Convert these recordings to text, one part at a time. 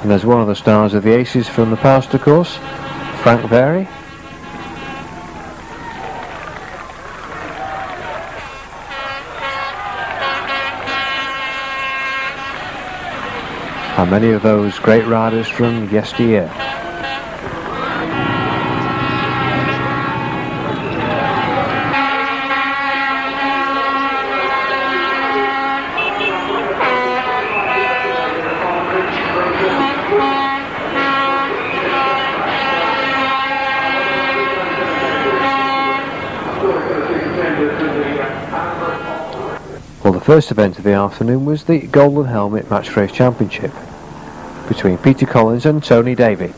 And there's one of the stars of the Aces from the past, of course, Frank Berry. And many of those great riders from yesteryear. Well, the first event of the afternoon was the Golden Helmet Match Race Championship between Peter Collins and Tony Davey.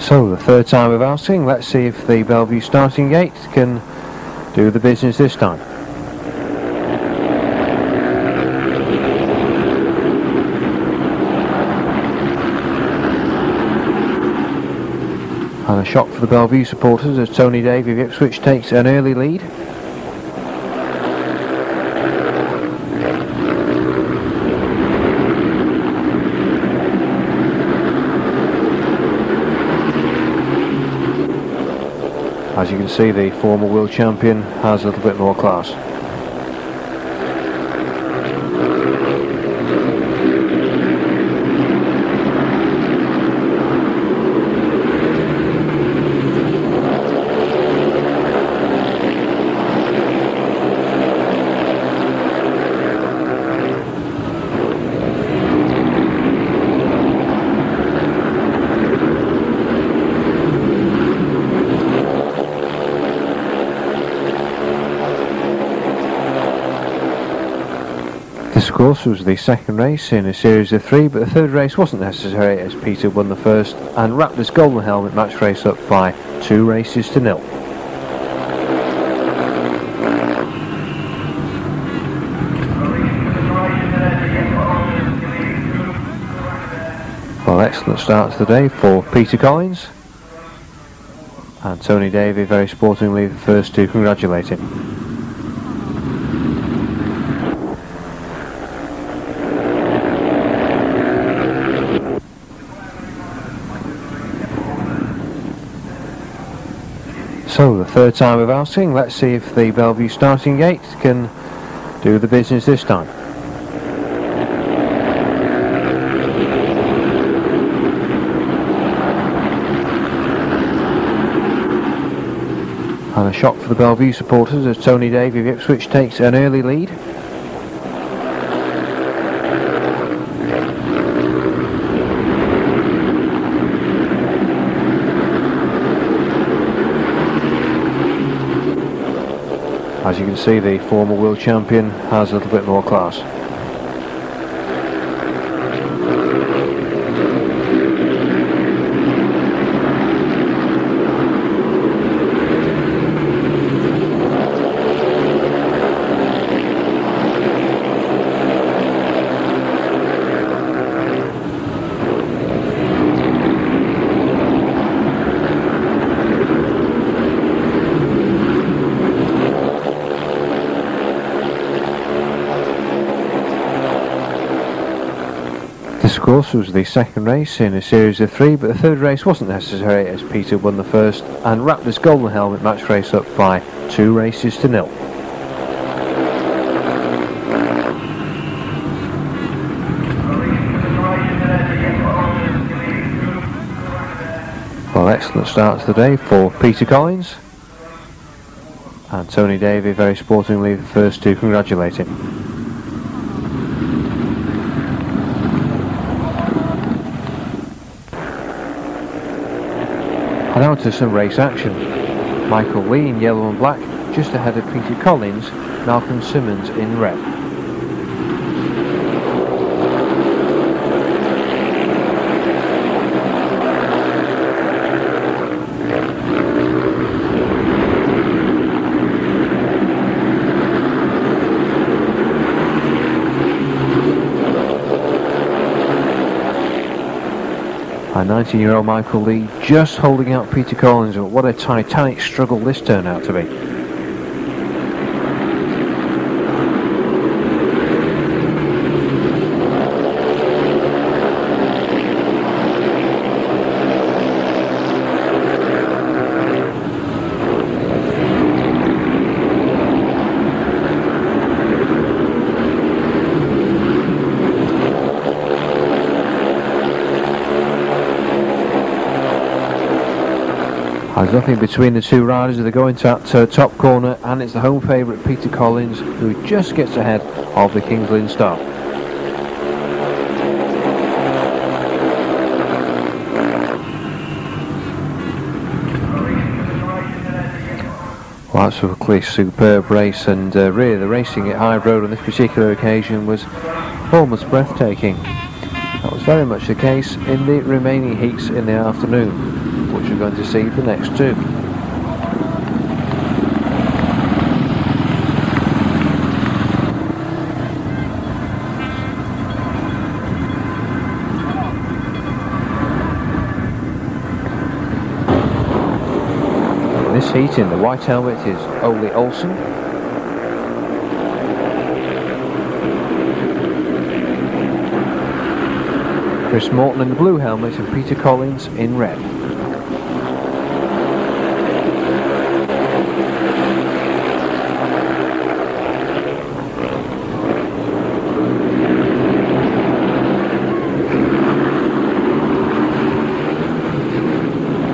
So the third time of outing, let's see if the Belle Vue starting gate can do the business this time. And a shock for the Belle Vue supporters as Tony Davey of Ipswich takes an early lead. As you can see, the former world champion has a little bit more class. This of course was the second race in a series of 3, but the third race wasn't necessary as Peter won the first and wrapped this Golden Helmet match race up by 2 races to 0. Well, excellent start to the day for Peter Collins, and Tony Davey very sportingly the first to congratulate him. So the third time of outing, let's see if the Belle Vue starting gate can do the business this time. And a shock for the Belle Vue supporters as Tony Davey of Ipswich takes an early lead. As you can see, the former world champion has a little bit more class. This of course was the second race in a series of 3, but the third race wasn't necessary as Peter won the first and wrapped this Golden Helmet match race up by 2 races to 0. Well, excellent start to the day for Peter Collins, and Tony Davey very sportingly the first to congratulate him. And now to some race action. Michael Lee in yellow and black, just ahead of Peter Collins, Malcolm Simmons in red. And 19-year-old Michael Lee just holding out Peter Collins, but what a titanic struggle this turned out to be. There's nothing between the two riders as they go into that top corner, and it's the home favourite Peter Collins who just gets ahead of the Kings Lynn star. Well, absolutely superb race, and really the racing at Hyde Road on this particular occasion was almost breathtaking. That was very much the case in the remaining heats in the afternoon, which we're going to see the next two. In this heat, in the white helmet, is Ole Olsen. Chris Morton in the blue helmet and Peter Collins in red.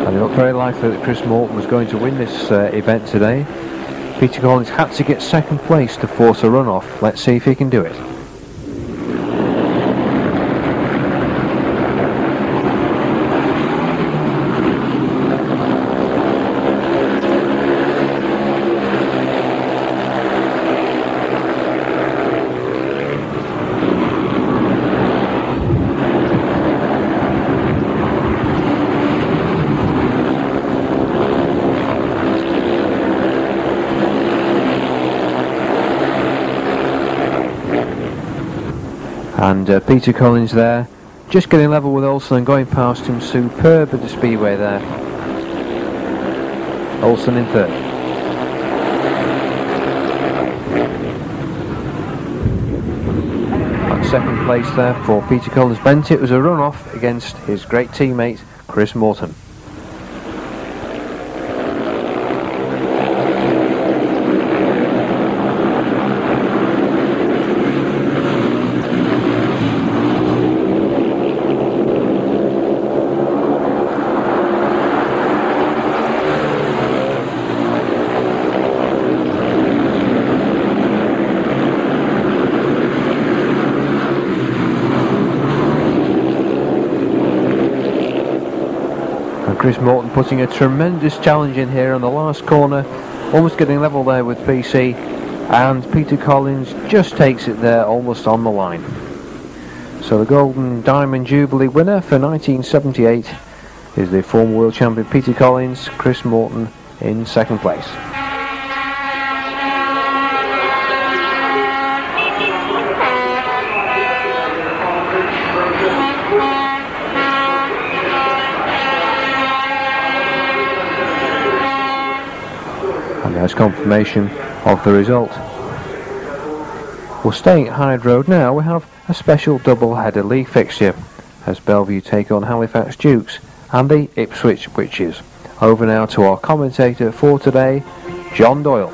And it looked very likely that Chris Morton was going to win this event today. Peter Collins had to get second place to force a runoff. Let's see if he can do it. And Peter Collins there, just getting level with Olsen and going past him. Superb at the speedway there. Olsen in third. And second place there for Peter Collins. Bent it was a run-off against his great teammate Chris Morton. Chris Morton putting a tremendous challenge in here on the last corner, almost getting level there with PC, and Peter Collins just takes it there almost on the line. So the Golden Diamond Jubilee winner for 1978 is the former world champion Peter Collins, Chris Morton in second place. There's confirmation of the result. We're staying at Hyde Road now. We have a special double-header league fixture as Belle Vue take on Halifax Dukes and the Ipswich Witches. Over now to our commentator for today, John Doyle.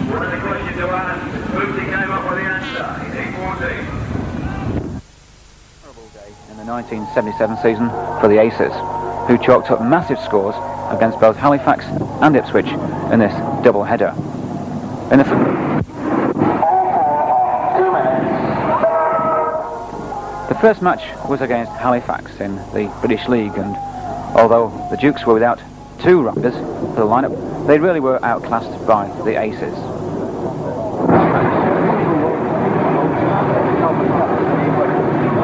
What is the question to ask? Who came up with the answer in 814? Terrible day in the 1977 season for the Aces, who chalked up massive scores against both Halifax and Ipswich in this double-header. In the first match was against Halifax in the British League, and although the Dukes were without two riders for the lineup, they really were outclassed by the Aces.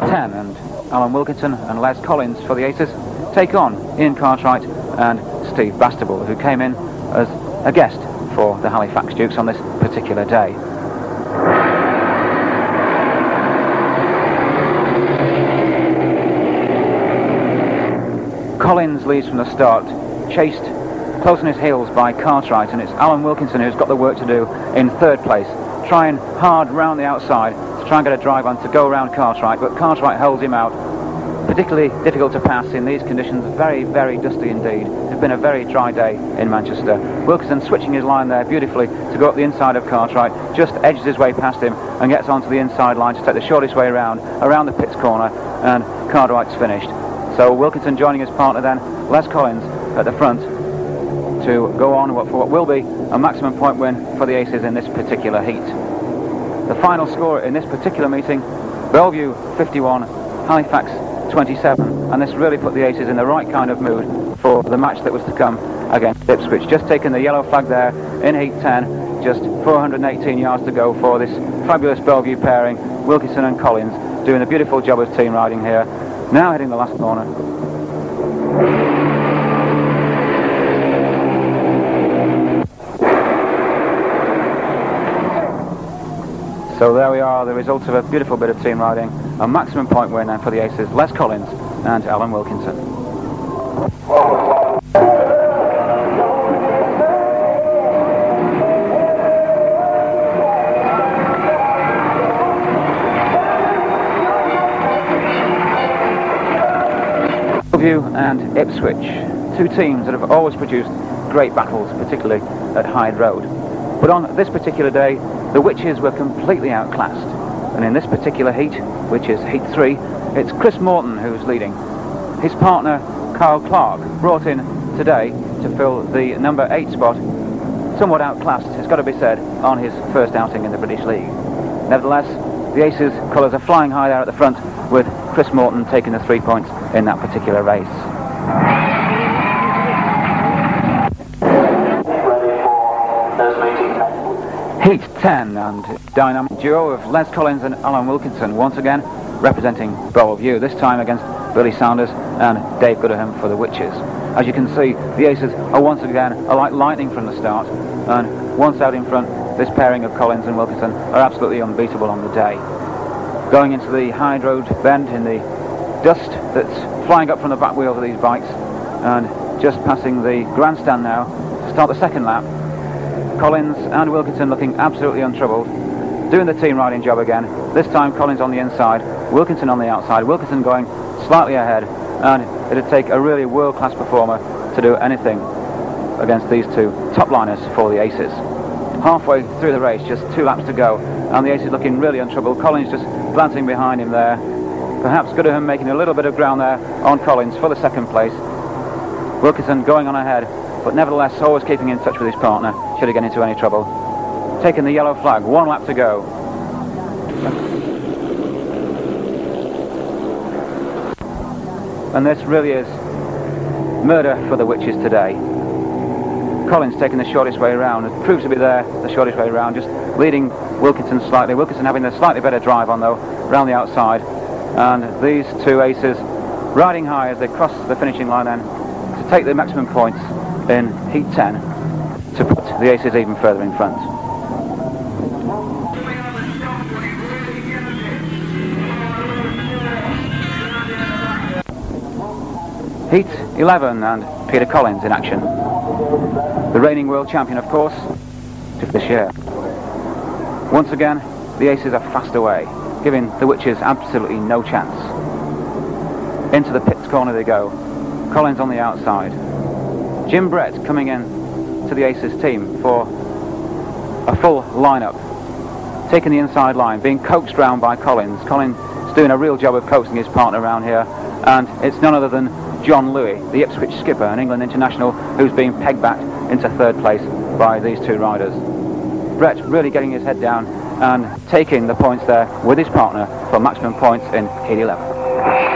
And Alan Wilkinson and Les Collins for the Aces take on Ian Cartwright and Steve Bastable, who came in as a guest for the Halifax Dukes on this particular day. Collins leads from the start, chased close on his heels by Cartwright, and it's Alan Wilkinson who's got the work to do in third place, trying hard round the outside to try and get a drive on to go around Cartwright, but Cartwright holds him out. Particularly difficult to pass in these conditions, very, very dusty indeed. It's been a very dry day in Manchester. Wilkinson switching his line there beautifully to go up the inside of Cartwright, just edges his way past him and gets onto the inside line to take the shortest way around the pits corner, and Cartwright's finished. So Wilkinson joining his partner then, Les Collins at the front, to go on for what will be a maximum point win for the Aces in this particular heat. The final score in this particular meeting, Belle Vue 51, Halifax 27, and this really put the Aces in the right kind of mood for the match that was to come against Ipswich. Just taking the yellow flag there in heat 10, just 418 yards to go for this fabulous Belle Vue pairing, Wilkinson and Collins, doing a beautiful job of team riding here. Now hitting the last corner. So there we are, the results of a beautiful bit of team riding. A maximum point win then for the Aces, Les Collins and Alan Wilkinson. Belle Vue and Ipswich, two teams that have always produced great battles, particularly at Hyde Road. But on this particular day, the Witches were completely outclassed, and in this particular heat, which is heat 3, it's Chris Morton who's leading. His partner, Carl Clark, brought in today to fill the number 8 spot, somewhat outclassed, it's got to be said, on his first outing in the British League. Nevertheless, the Aces colours are flying high there at the front, with Chris Morton taking the 3 points in that particular race. Heat 10, and dynamic duo of Les Collins and Alan Wilkinson once again representing Belle Vue, this time against Billy Saunders and Dave Goodham for the Witches. As you can see, the Aces are once again like lightning from the start, and once out in front, this pairing of Collins and Wilkinson are absolutely unbeatable on the day. Going into the Hyde Road bend in the dust that's flying up from the back wheels of these bikes, and just passing the grandstand now to start the second lap. Collins and Wilkinson looking absolutely untroubled, doing the team riding job again. This time Collins on the inside, Wilkinson on the outside, Wilkinson going slightly ahead, and it'd take a really world-class performer to do anything against these two top liners for the Aces. Halfway through the race, just 2 laps to go, and the Aces looking really untroubled. Collins just glancing behind him there. Perhaps Goodham making a little bit of ground there on Collins for the second place. Wilkinson going on ahead, but nevertheless always keeping in touch with his partner should he get into any trouble. Taking the yellow flag, 1 lap to go. And this really is murder for the Witches today. Collins taking the shortest way around, it proves to be there, the shortest way around, just leading Wilkinson slightly. Wilkinson having the slightly better drive on though, around the outside. And these two Aces riding high as they cross the finishing line then to take the maximum points in heat 10 to put the Aces even further in front. Heat 11 and Peter Collins in action. The reigning world champion, of course, this year. Once again, the Aces are fast away, giving the Witches absolutely no chance. Into the pits corner they go. Collins on the outside. Jim Brett coming in to the Aces team for a full lineup, taking the inside line, being coaxed round by Collins. Collins is doing a real job of coaxing his partner around here, and it's none other than John Louis, the Ipswich skipper and England international, who's being pegged back into third place by these two riders. Brett really getting his head down and taking the points there with his partner for maximum points in heat 11.